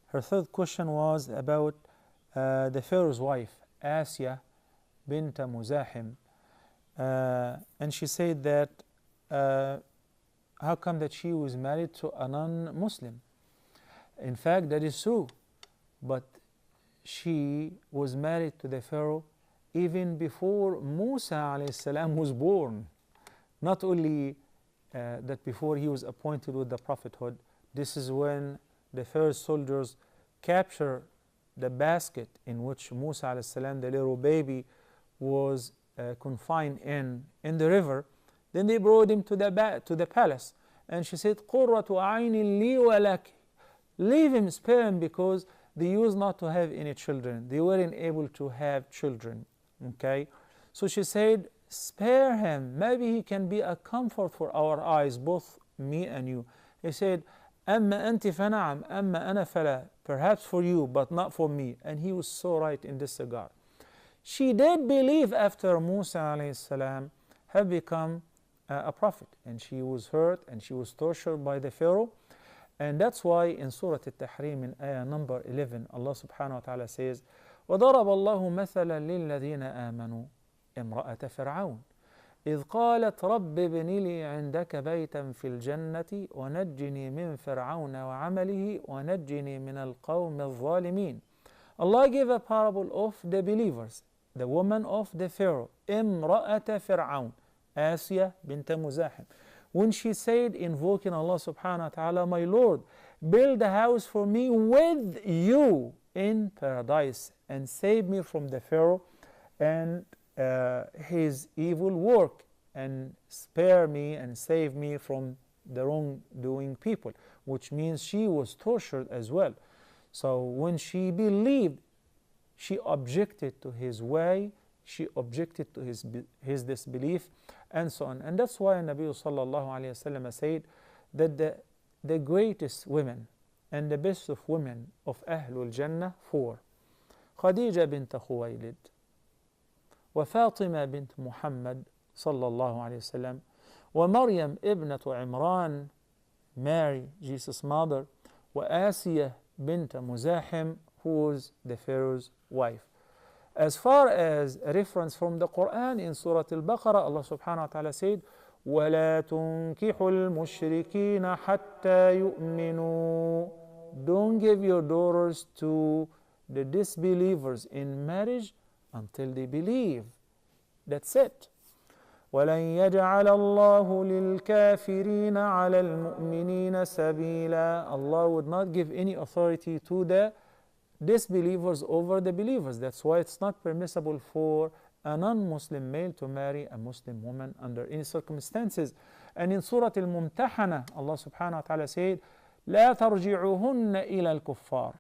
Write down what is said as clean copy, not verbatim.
Her third question was about the pharaoh's wife, Asiya, Bint Muzahim. And she said that how come that she was married to a non-Muslim? In fact, that is true, but she was married to the pharaoh even before Musa alayhi salam was born. Not only that before he was appointed with the prophethood. This is when the pharaoh's soldiers capture the basket in which Musa alayhi salam, the little baby, was confined in the river. Then they brought him to the palace, and she said, قُرَّةُ عَيْنٍ لِي وَلَكِ, leave him, spare him, because they used not to have any children. They weren't able to have children. Okay, so she said, spare him, maybe he can be a comfort for our eyes, both me and you. He said, أَمَّا أَنْتِ فَنَعَمْ أَمَّا أَنَا فَلَا, perhaps for you, but not for me. And he was so right in this regard. She did believe after Musa alayhi salam had become a prophet, and she was hurt and she was tortured by the Pharaoh. And that's why in Surah Al-Tahrim in ayah number 11, Allah subhanahu wa ta'ala says, وَضَرَبَ اللَّهُ مَثَلًا لِلَّذِينَ آمَنُوا امرأة فرعون إذ قالت رب ابن لي عندك بيتا في الجنة ونجني من فرعون وعمله ونجني من القوم الظالمين. Allah gave a parable of the believers, the woman of the Pharaoh, امرأة فرعون, Asiya bint Muzahim. When she said, invoking Allah subhanahu wa ta'ala, my Lord, build a house for me with you in paradise and save me from the Pharaoh and his evil work, and spare me and save me from the wrongdoing people, which means she was tortured as well. So when she believed, she objected to his way, she objected to his disbelief, and so on. And that's why Nabi sallallahu alayhi wasallam said that the greatest women and the best of women of Ahlul Jannah, four: Khadija bint Khuwaylid, وفاطمة بنت محمد صلى الله عليه وسلم, ومريم ابنة عمران, Mary, Jesus' mother, وآسية بنت مزاحم, who was the Pharaoh's wife. As far as a reference from the Quran in Surah Al-Baqarah, Allah subhanahu wa ta'ala said, وَلَا تُنْكِحُوا الْمُشْرِكِينَ حَتَّى يُؤْمِنُوا, don't give your daughters to the disbelievers in marriage until they believe. That's it. وَلَنْ يَجْعَلَ اللَّهُ لِلْكَافِرِينَ عَلَى الْمُؤْمِنِينَ سَبِيلًا. Allah would not give any authority to the disbelievers over the believers. That's why it's not permissible for a non-Muslim male to marry a Muslim woman under any circumstances. And in Surah Al-Mumtahana, Allah subhanahu wa ta'ala said, لا ترجعوهن إلى الكفار.